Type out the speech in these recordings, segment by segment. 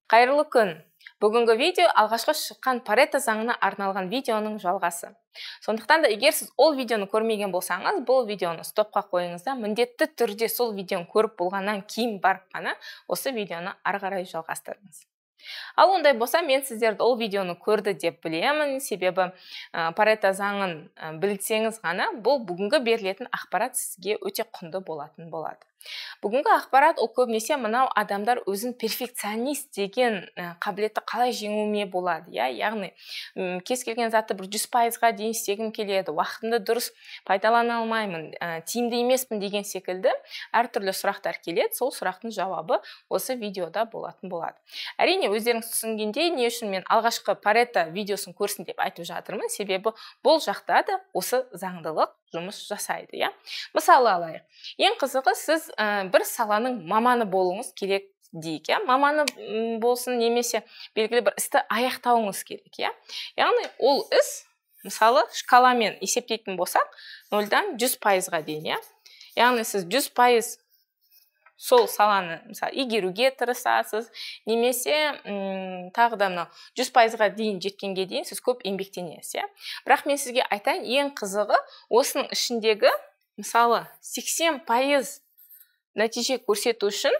Қайырлы күн. Бүгінгі видео алғашқы шыққан Парето заңына арналған видеоның жалғасы. Сондықтан да егер сіз ол видеоны көрмеген болсаңыз, бұл видеоны стопқа қойыңыз да, міндетті түрде сол видеоны көріп болғаннан кейін барып қана осы видеоны ары қарай жалғастырыңыз. Ал ондай болса, мен сіздерді ол видеоны көрді деп білемін, себебі Парето заңын білсеңіз ғана, бұл бүгінгі берілетін ақпарат сізге өте құнды болатын болады. Бүгінгі ақпарат ол көбінесе мынау адамдар өзін перфекционист деген қабілетті қалай жеңуіне болады. Яғни кез келген затты бір 100%-ға дейін істегім келеді, уақытымды дұрыс пайдалана алмаймын, тиімді емеспін деген секілді әртүрлі сұрақтар келеді. Сол сұрақтың жауабы осы видеода болатын болады. Әрине, өздеріңіз түсінгендей, не үшін мен алғашқы Парето видеосын көрсін деп айтып жатырмын, себебі бұл жақта да осы заңдылық жұмыс жасайды. Мысалы алайық. Ең қызығы, сіз бір саланың маманы болуыңыз керек дейік. Маманы болсын, немесе белгілі бір істі аяқтауыңыз керек. Яғни ол іс, мысалы, шкаламен есептейтін болсақ, 0-дан 100%-ға дейін. Яғни сіз 100% сол саланы игеруге тырысасыз, немесе тағы да 100%-ға дейін жеткенге дейін сіз көп еңбектенесіз. Бірақ мен сізге айтайын, ең қызығы осының ішіндегі, мысалы, 80% нәтиже көрсету үшін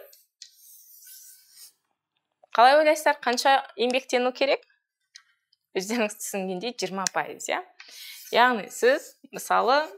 қалай ойлайсыздар, қанша еңбектену керек? Өздеріңіз түсінгендей 20%. Яғни сіз, мысалы,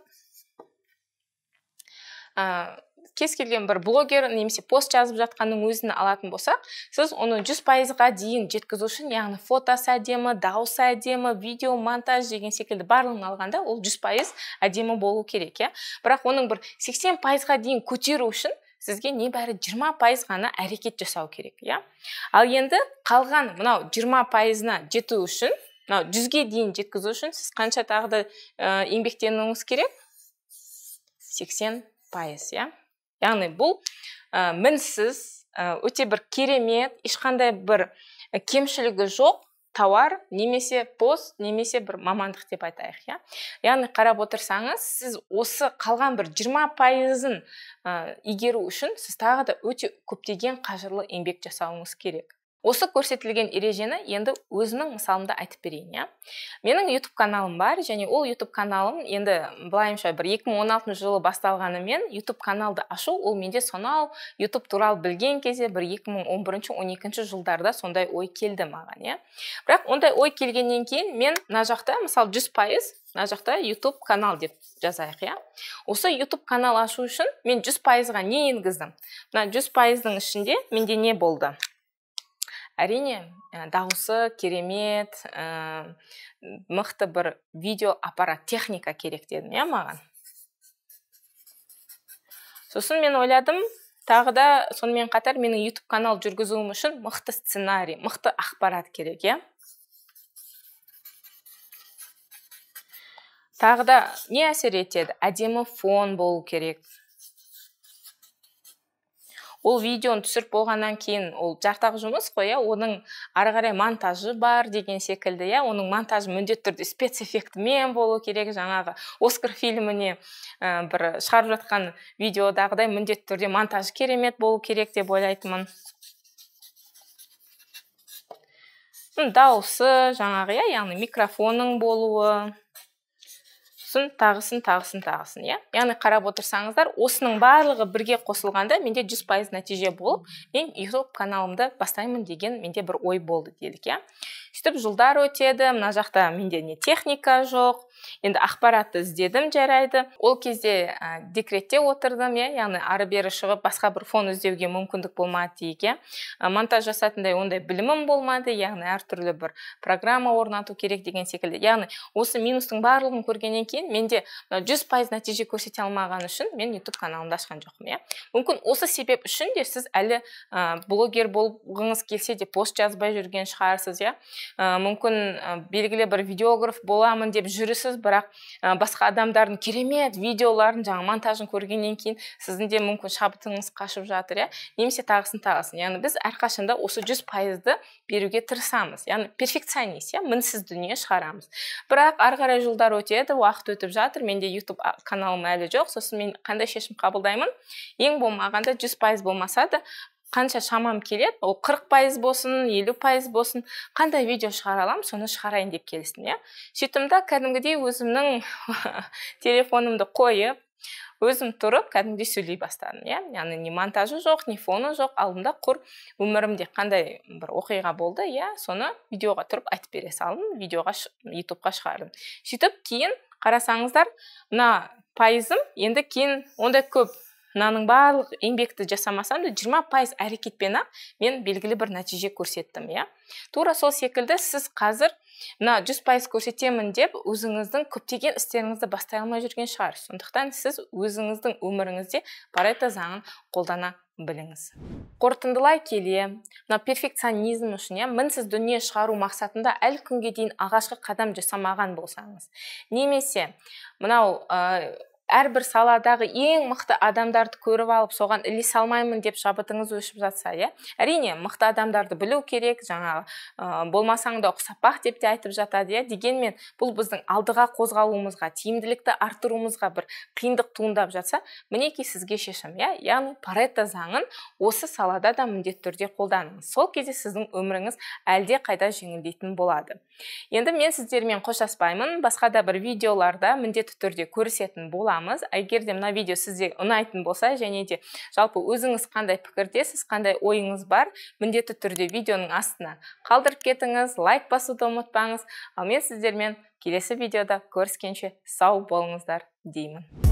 кез келген бір блогер немесе пост жазып жатқанның өзін алатын болсақ, сіз оны 100%-ға дейін жеткізу үшін, яғни фотосы әдемі, дауысы әдемі, видео монтаж деген секілді барлығын алғанда ол 100% әдемі болу керек. Бірақ оның бір 80%-ға дейін көтеру үшін сізге небәрі 20% ғана әрекет жасау керек. Ал енді қалған мынау 20%-на жету үшін, 100-ге дейін жеткізу үшін сіз қанша тағы да еңбектенуіңіз керек? 80%. Яғни бұл мінсіз, өте бір керемет, ешқандай бір кемшілігі жоқ тауар, немесе пост, немесе бір мамандық деп айтайық. Яғни қарап отырсаңыз, сіз осы қалған бір 20%-ын игеру үшін сіз тағы да өте көптеген қажырлы еңбек жасауыңыз керек. Осы көрсетілген ережені енді өзімнің мысалымда айтып берейін. Менің YouTube каналым бар, және ол YouTube каналым енді былайымша бір 2016 жылы басталғанымен YouTube каналды ашу, ол менде сонау YouTube туралы білген кезде бір 2011-12 жылдарда сондай ой келді маған. Бірақ ондай ой келгеннен кейін мен мына жақта, мысалы 100%, мына жақта YouTube канал деп жазайық. Осы YouTube канал ашу үшін мен 100%-ға не енгіздім? Мына 100%-ның ішінде менде не болды? Әрине, дауысы керемет, мықты бір видео аппарат, техника керек дедім, маған. Сосын мен ойладым, тағы да сонымен қатар менің YouTube канал жүргізуім үшін мықты сценарий, мықты ақпарат керек. Тағы да не әсер етеді? Әдемі фон болу керек. Ол видеоны түсіріп болғаннан кейін ол жартақ жұмыс қой, оның ары қарай монтажы бар деген секілді, оның монтажы міндетті түрде спецэффектімен болу керек, жаңағы Оскар фильміне бір шығарып жатқан видеодағыдай міндетті түрде монтажы керемет болу керек деп ойлайтынмын. Дауысы жаңағы, яғни микрофонның болуы, тағысын. Яғни қарап отырсаңыздар, осының барлығы бірге қосылғанда менде 100% нәтиже болып, мен YouTube каналымды бастаймын деген менде бір ой болды делік. Сөйтіп жылдар өтеді, мына жақта менде не техника жоқ, енді ақпаратты іздедім жарайды. Ол кезде декретте отырдым, яғни ары бері шығып басқа бір фон іздеуге мүмкіндік болмады дейік. Монтаж жасатындай ондай білімім болмады, яғни әртүрлі бір программа орнату керек деген секілді. Яғни осы минустың барлығын көргеннен кейін менде 100% нәтиже көрсете алмаған үшін мен YouTube каналымды ашқан жоқпын. Мүмкін осы себеп үшін де сіз әлі блогер болғыңыз келсе де пост жазбай жүрген шығарсыз. Мүмкін белгілі бір видеограф боламын деп жүрісіз, бірақ басқа адамдардың керемет видеоларын, жаңа монтажын көргеннен кейін сіздің де мүмкін шабытыңыз қашып жатыр, немесе тағысын. Яғни біз әрқашанда осы 100%-ды беруге тырысамыз. Яғни перфекционист, мінсіз дүние шығарамыз. Бірақ ары қарай жылдар өтеді, уақыт өтіп жатыр, менде YouTube каналым әлі жоқ. Сосын мен қандай шешім қабылдаймын? Ең болмағанда 100% болмаса да қанша шамам келеді, ол 40% болсын, 50% болсын, қандай видео шығара аламын, соны шығарайын деп келістім, иә. Сөйттім да, кәдімгідей өзімнің телефонымды қойып, өзім тұрып, кәдімгідей сөйлей бастадым, иә. Яғни не монтажы жоқ, не фоны жоқ, алдымда құр өмірімде қандай бір оқиға болды, иә, соны видеоға тұрып айтып бере салдым, видеоға ютубқа шығардым. Сөйтіп, кейін қарасаңыздар, мына пайызым енді кейін ондай көп мынаның барлық еңбекті жасамасам да 20% әрекетпен мен белгілі бір нәтиже көрсеттім, иә. Тура сол секілді сіз қазір мына 100% көрсетемін деп өзіңіздің көптеген істеріңізді бастай алмай жүрген шығар. Сондықтан сіз өзіңіздің өміріңізде Парето заңын қолдана біліңіз. Қорытындылай келе, мына перфекционизм үшін, мінсіз дүние шығару мақсатында әлі күнге дейін алғашқы қадам жасамаған болсаңыз, немесе мынау әрбір саладағы ең мықты адамдарды көріп алып, соған іле салмаймын деп шабытыңыз өшіп жатса, иә. Әрине, мықты адамдарды білу керек, жаңағы болмасаң да ұқсап бақ деп те айтып жатады, иә. Дегенмен, бұл біздің алдыға қозғалуымызға, тиімділікті арттыруымызға бір қиындық туындап жатса, мінекей сізге шешім, иә. Яғни Парето заңын осы салада да міндетті түрде қолданыңыз. Сол кезде сіздің өміріңіз әлде қайда жеңілдейтін болады. Енді мен сіздермен қоштаспаймын, басқа да бір видеоларда міндетті түрде көрісетін боламыз. Егер де мына видео сізге ұнайтын болса, және де жалпы өзіңіз қандай пікірдесіз, қандай ойыңыз бар, міндетті түрде видеоның астына қалдырып кетіңіз, лайк басуды ұмытпаңыз. Ал мен сіздермен келесі видеода көріскенше сау болыңыздар деймін.